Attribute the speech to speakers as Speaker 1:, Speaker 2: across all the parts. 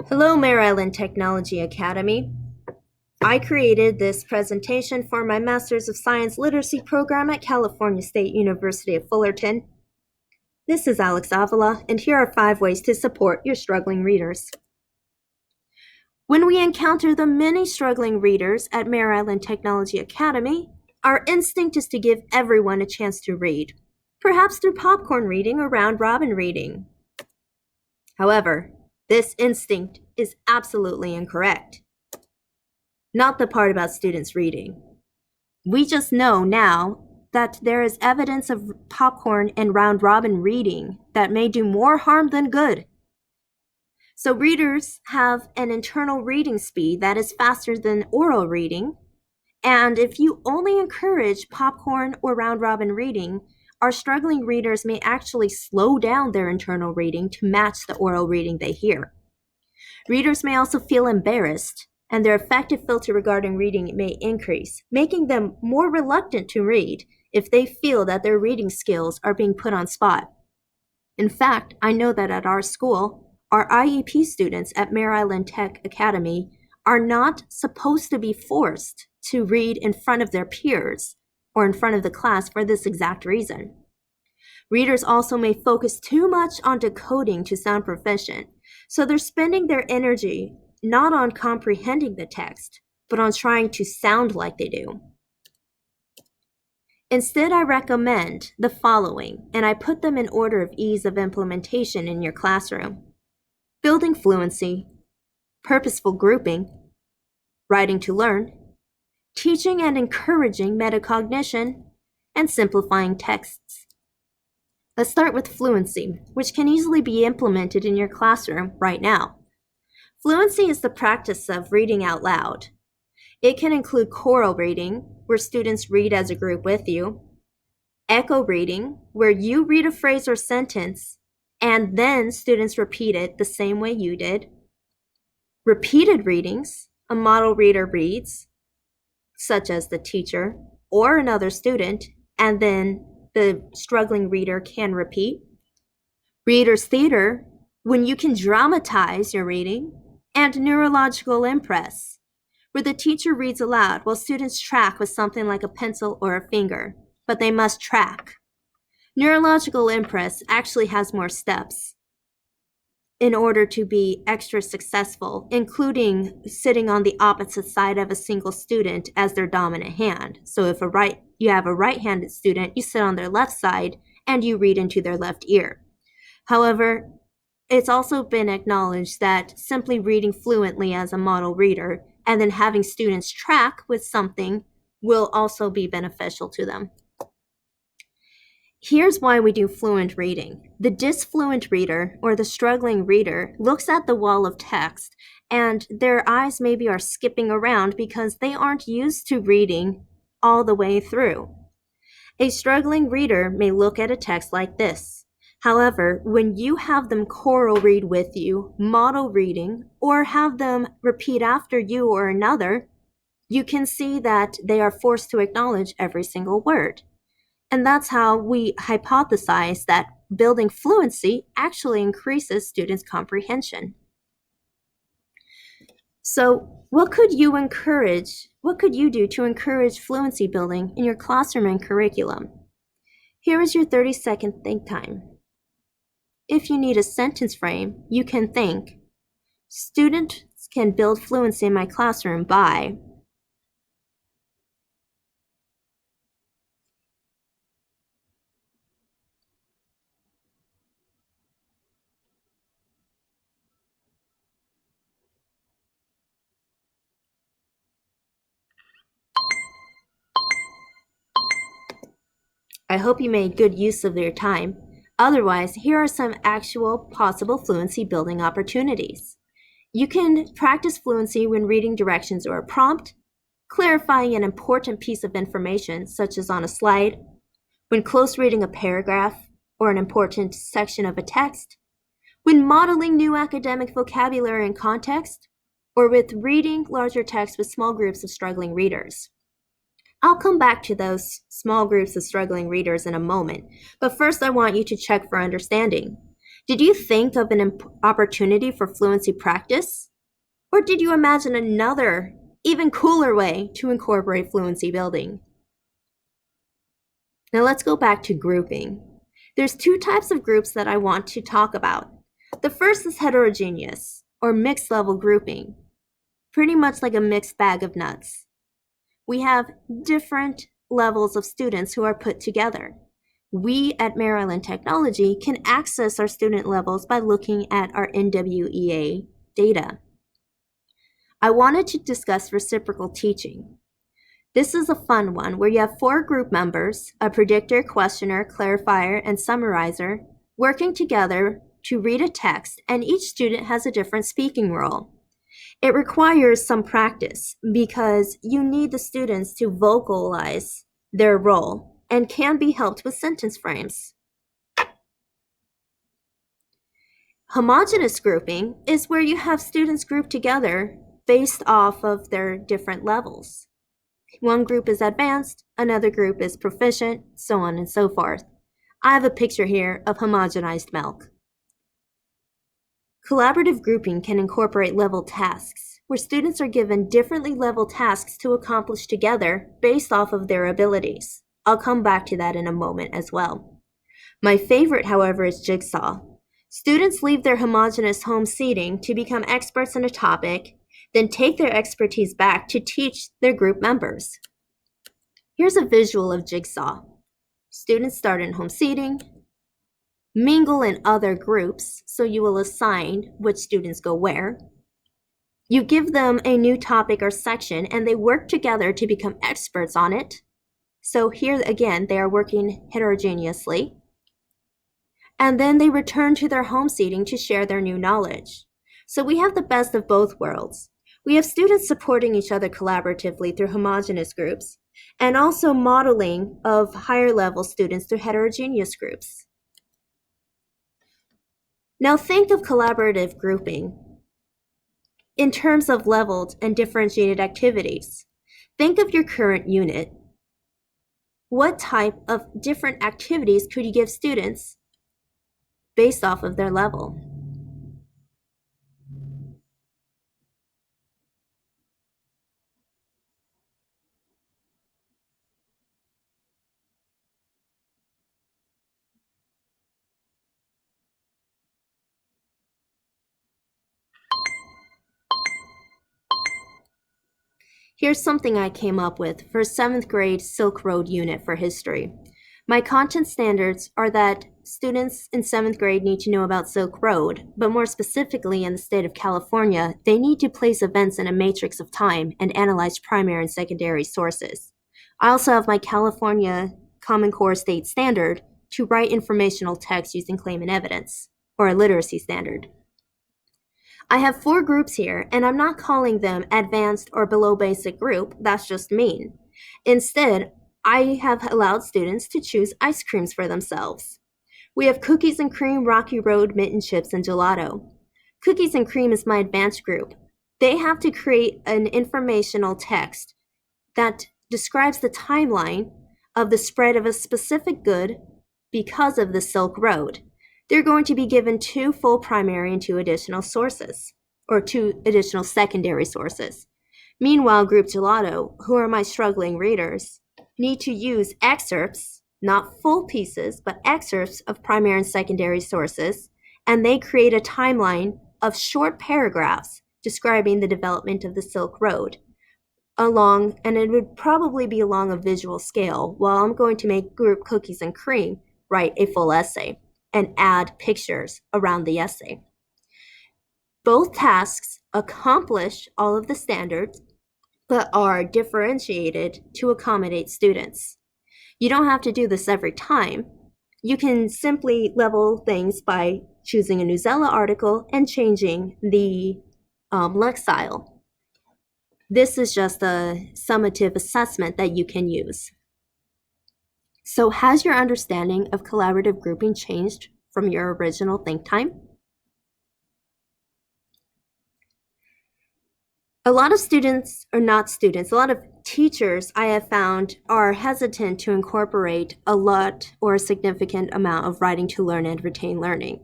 Speaker 1: Hello, Mare Island Technology Academy. I created this presentation for my Masters of Science Literacy program at California State University of Fullerton. This is Alex Avila, and here are 5 ways to support your struggling readers. When we encounter the many struggling readers at Mare Island Technology Academy, our instinct is to give everyone a chance to read, perhaps through popcorn reading or round robin reading. However, this instinct is absolutely incorrect. Not the part about students reading. We just know now that there is evidence of popcorn and round robin reading that may do more harm than good. So readers have an internal reading speed that is faster than oral reading, and if you only encourage popcorn or round robin reading, our struggling readers may actually slow down their internal reading to match the oral reading they hear. Readers may also feel embarrassed, and their affective filter regarding reading may increase, making them more reluctant to read if they feel that their reading skills are being put on spot. In fact, I know that at our school, our IEP students at Mare Island Tech Academy are not supposed to be forced to read in front of their peers or in front of the class for this exact reason. Readers also may focus too much on decoding to sound proficient, so they're spending their energy not on comprehending the text, but on trying to sound like they do. Instead, I recommend the following, and I put them in order of ease of implementation in your classroom: building fluency, purposeful grouping, writing to learn, teaching and encouraging metacognition, and simplifying texts. Let's start with fluency, which can easily be implemented in your classroom right now. Fluency is the practice of reading out loud. It can include choral reading, where students read as a group with you, echo reading, where you read a phrase or sentence, and then students repeat it the same way you did, repeated readings, a model reader reads, such as the teacher or another student, and then the struggling reader can repeat, reader's theater, when you can dramatize your reading, and neurological impress, where the teacher reads aloud while students track with something like a pencil or a finger, but they must track. Neurological impress actually has more steps in order to be extra successful, including sitting on the opposite side of a single student as their dominant hand. So if you have a right-handed student, you sit on their left side and you read into their left ear. However, it's also been acknowledged that simply reading fluently as a model reader and then having students track with something will also be beneficial to them. Here's why we do fluent reading. The disfluent reader, or the struggling reader, looks at the wall of text and their eyes maybe are skipping around because they aren't used to reading all the way through. A struggling reader may look at a text like this. However, when you have them choral read with you, model reading, or have them repeat after you or another, you can see that they are forced to acknowledge every single word. And that's how we hypothesize that building fluency actually increases students' comprehension. So, what could you do to encourage fluency building in your classroom and curriculum? Here is your 30-second think time. If you need a sentence frame, you can think, students can build fluency in my classroom by. I hope you made good use of your time. Otherwise, here are some actual possible fluency building opportunities. You can practice fluency when reading directions or a prompt, clarifying an important piece of information, such as on a slide, when close reading a paragraph or an important section of a text, when modeling new academic vocabulary and context, or with reading larger text with small groups of struggling readers. I'll come back to those small groups of struggling readers in a moment, but first I want you to check for understanding. Did you think of an opportunity for fluency practice? Or did you imagine another, even cooler way to incorporate fluency building? Now let's go back to grouping. There's two types of groups that I want to talk about. The first is heterogeneous, or mixed level grouping, pretty much like a mixed bag of nuts. We have different levels of students who are put together. We at Maryland Technology can access our student levels by looking at our NWEA data. I wanted to discuss reciprocal teaching. This is a fun one where you have 4 group members, a predictor, questioner, clarifier, and summarizer, working together to read a text, and each student has a different speaking role. It requires some practice because you need the students to vocalize their role and can be helped with sentence frames. Homogeneous grouping is where you have students grouped together based off of their different levels. One group is advanced, another group is proficient, so on and so forth. I have a picture here of homogenized milk. Collaborative grouping can incorporate level tasks, where students are given differently leveled tasks to accomplish together based off of their abilities. I'll come back to that in a moment as well. My favorite, however, is Jigsaw. Students leave their homogeneous home seating to become experts in a topic, then take their expertise back to teach their group members. Here's a visual of Jigsaw. Students start in home seating, mingle in other groups, so you will assign which students go where. You give them a new topic or section, and they work together to become experts on it. So here again, they are working heterogeneously. And then they return to their home seating to share their new knowledge. So we have the best of both worlds. We have students supporting each other collaboratively through homogeneous groups, and also modeling of higher level students through heterogeneous groups. Now think of collaborative grouping in terms of leveled and differentiated activities. Think of your current unit. What type of different activities could you give students based off of their level? Here's something I came up with for a 7th grade Silk Road unit for history. My content standards are that students in 7th grade need to know about Silk Road, but more specifically in the state of California, they need to place events in a matrix of time and analyze primary and secondary sources. I also have my California Common Core State Standard to write informational text using claim and evidence, or a literacy standard. I have 4 groups here, and I'm not calling them advanced or below basic group, that's just mean. Instead, I have allowed students to choose ice creams for themselves. We have cookies and cream, Rocky Road, Mitten Chips, and gelato. Cookies and cream is my advanced group. They have to create an informational text that describes the timeline of the spread of a specific good because of the Silk Road. They're going to be given 2 full primary and 2 additional sources, or 2 additional secondary sources. Meanwhile, Group Gelato, who are my struggling readers, need to use excerpts, not full pieces, but excerpts of primary and secondary sources, and they create a timeline of short paragraphs describing the development of the Silk Road and it would probably be along a visual scale, while I'm going to make Group Cookies and Cream write a full essay and add pictures around the essay. Both tasks accomplish all of the standards, but are differentiated to accommodate students. You don't have to do this every time. You can simply level things by choosing a Newsela article and changing the lexile. This is just a summative assessment that you can use. So has your understanding of collaborative grouping changed from your original think time? A lot of a lot of teachers I have found are hesitant to incorporate a lot or a significant amount of writing to learn and retain learning.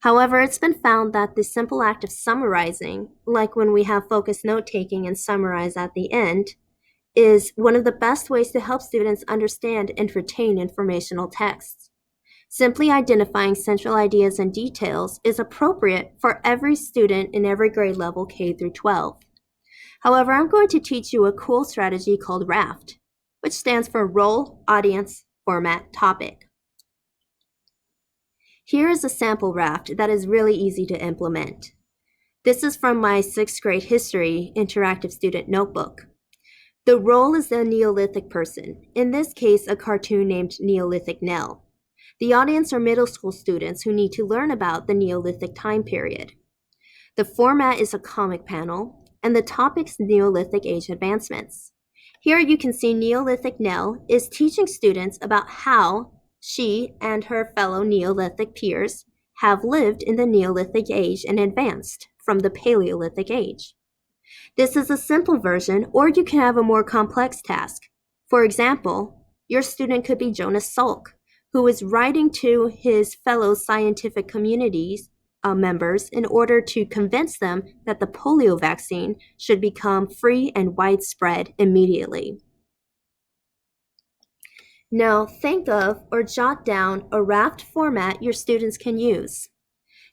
Speaker 1: However, it's been found that the simple act of summarizing, like when we have focused note-taking and summarize at the end, is one of the best ways to help students understand and retain informational texts. Simply identifying central ideas and details is appropriate for every student in every grade level K through 12. However, I'm going to teach you a cool strategy called RAFT, which stands for Role, Audience, Format, Topic. Here is a sample raft that is really easy to implement. This is from my 6th grade history interactive student notebook. The role is the Neolithic person, in this case a cartoon named Neolithic Nell. The audience are middle school students who need to learn about the Neolithic time period. The format is a comic panel, and the topic's Neolithic age advancements. Here you can see Neolithic Nell is teaching students about how she and her fellow Neolithic peers have lived in the Neolithic age and advanced from the Paleolithic age. This is a simple version, or you can have a more complex task. For example, your student could be Jonas Salk, who is writing to his fellow scientific communities members in order to convince them that the polio vaccine should become free and widespread immediately. Now, think of or jot down a raft format your students can use.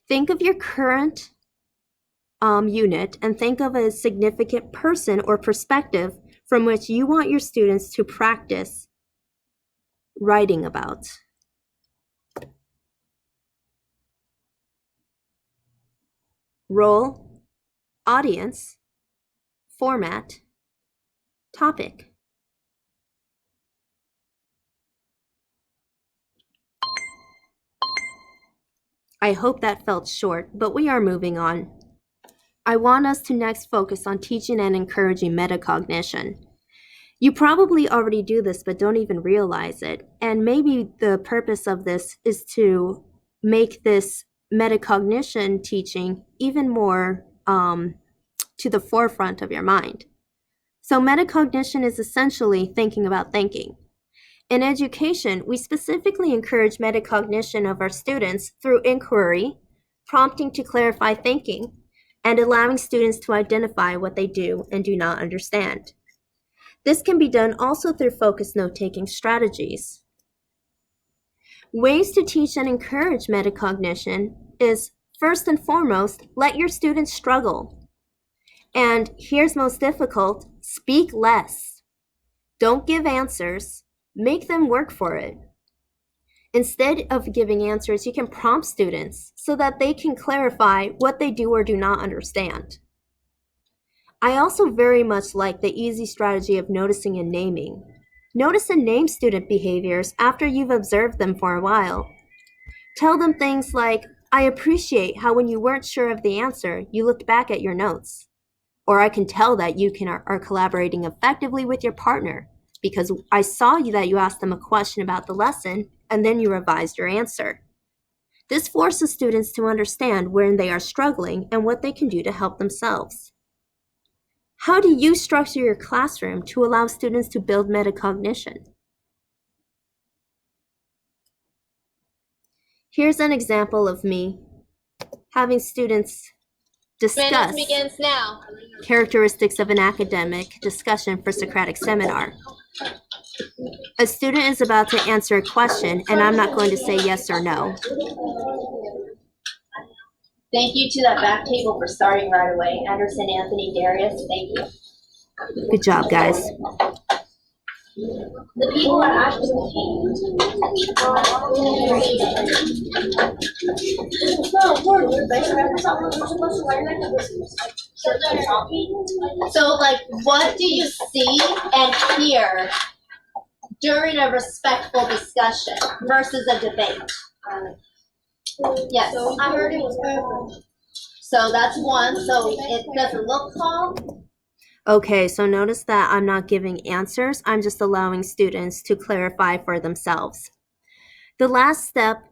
Speaker 1: Think of your current unit and think of a significant person or perspective from which you want your students to practice writing about. Role, audience, format, topic. I hope that felt short, but we are moving on. I want us to next focus on teaching and encouraging metacognition. You probably already do this, but don't even realize it. And maybe the purpose of this is to make this metacognition teaching even more to the forefront of your mind. So metacognition is essentially thinking about thinking. In education, we specifically encourage metacognition of our students through inquiry, prompting to clarify thinking, and allowing students to identify what they do and do not understand. This can be done also through focused note-taking strategies. Ways to teach and encourage metacognition is, first and foremost, let your students struggle. And here's most difficult, speak less. Don't give answers. Make them work for it. Instead of giving answers, you can prompt students so that they can clarify what they do or do not understand. I also very much like the easy strategy of noticing and naming. Notice and name student behaviors after you've observed them for a while. Tell them things like, I appreciate how when you weren't sure of the answer, you looked back at your notes. Or I can tell that you are collaborating effectively with your partner because I saw that you asked them a question about the lesson and then you revised your answer. This forces students to understand when they are struggling and what they can do to help themselves. How do you structure your classroom to allow students to build metacognition? Here's an example of me having students discuss characteristics of an academic discussion for Socratic seminar. A student is about to answer a question, and I'm not going to say yes or no.
Speaker 2: Thank you to that back table for starting right away. Anderson, Anthony, Darius, thank you.
Speaker 1: Good job, guys.
Speaker 2: The people are actually so, like, what do you see and hear during a respectful discussion versus a debate? Yes. I heard it was perfect. So that's one. So it doesn't look calm.
Speaker 1: Okay, so notice that I'm not giving answers. I'm just allowing students to clarify for themselves. The last step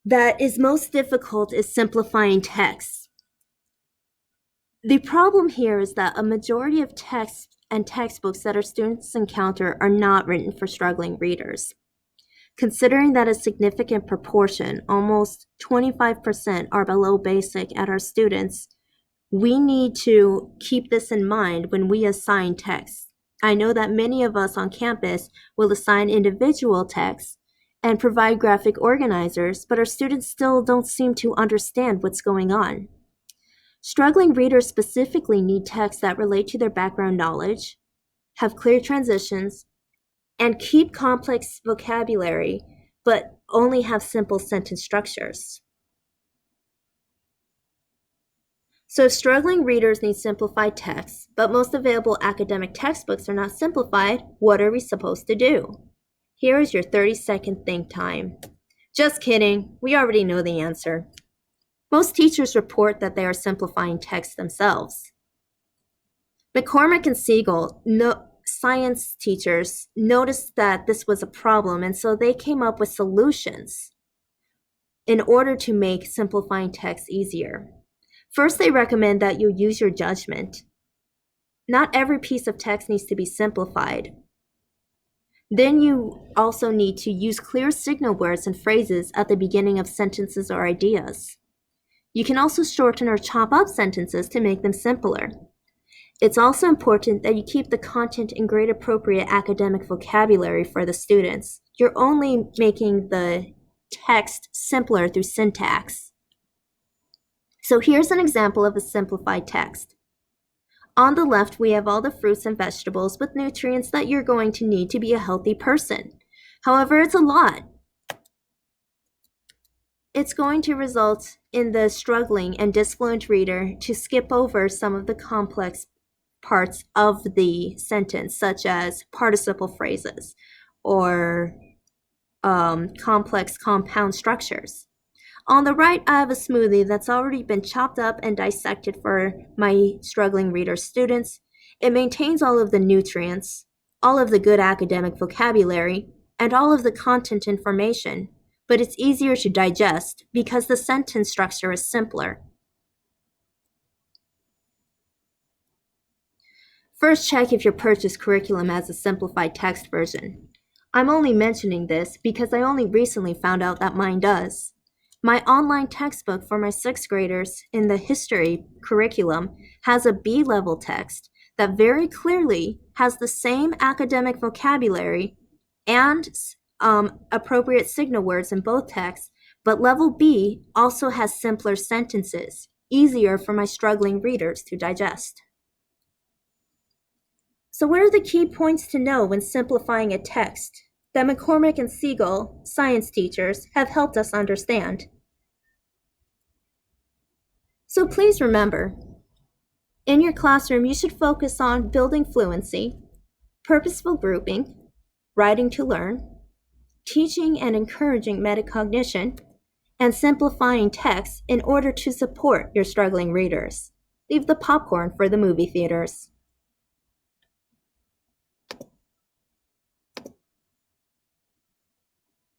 Speaker 1: that is most difficult is simplifying text. The problem here is that a majority of texts and textbooks that our students encounter are not written for struggling readers. Considering that a significant proportion, almost 25%, are below basic at our students, we need to keep this in mind when we assign texts. I know that many of us on campus will assign individual texts and provide graphic organizers, but our students still don't seem to understand what's going on. Struggling readers specifically need texts that relate to their background knowledge, have clear transitions, and keep complex vocabulary, but only have simple sentence structures. So if struggling readers need simplified text, but most available academic textbooks are not simplified, what are we supposed to do? Here is your 30-second think time. Just kidding, we already know the answer. Most teachers report that they are simplifying text themselves. McCormick and Siegel, science teachers, noticed that this was a problem, and so they came up with solutions in order to make simplifying text easier. First, they recommend that you use your judgment. Not every piece of text needs to be simplified. Then you also need to use clear signal words and phrases at the beginning of sentences or ideas. You can also shorten or chop up sentences to make them simpler. It's also important that you keep the content in grade appropriate academic vocabulary for the students. You're only making the text simpler through syntax. So here's an example of a simplified text. On the left, we have all the fruits and vegetables with nutrients that you're going to need to be a healthy person. However, it's a lot. It's going to result in the struggling and disfluent reader to skip over some of the complex parts of the sentence, such as participle phrases or complex compound structures. On the right, I have a smoothie that's already been chopped up and dissected for my struggling reader students. It maintains all of the nutrients, all of the good academic vocabulary, and all of the content information, but it's easier to digest because the sentence structure is simpler. First, check if your purchased curriculum has a simplified text version. I'm only mentioning this because I only recently found out that mine does. My online textbook for my 6th graders in the history curriculum has a B-level text that very clearly has the same academic vocabulary and appropriate signal words in both texts, but level B also has simpler sentences, easier for my struggling readers to digest. So what are the key points to know when simplifying a text that McCormick and Siegel, science teachers, have helped us understand? So please remember, in your classroom, you should focus on building fluency, purposeful grouping, writing to learn, teaching and encouraging metacognition, and simplifying text in order to support your struggling readers. Leave the popcorn for the movie theaters.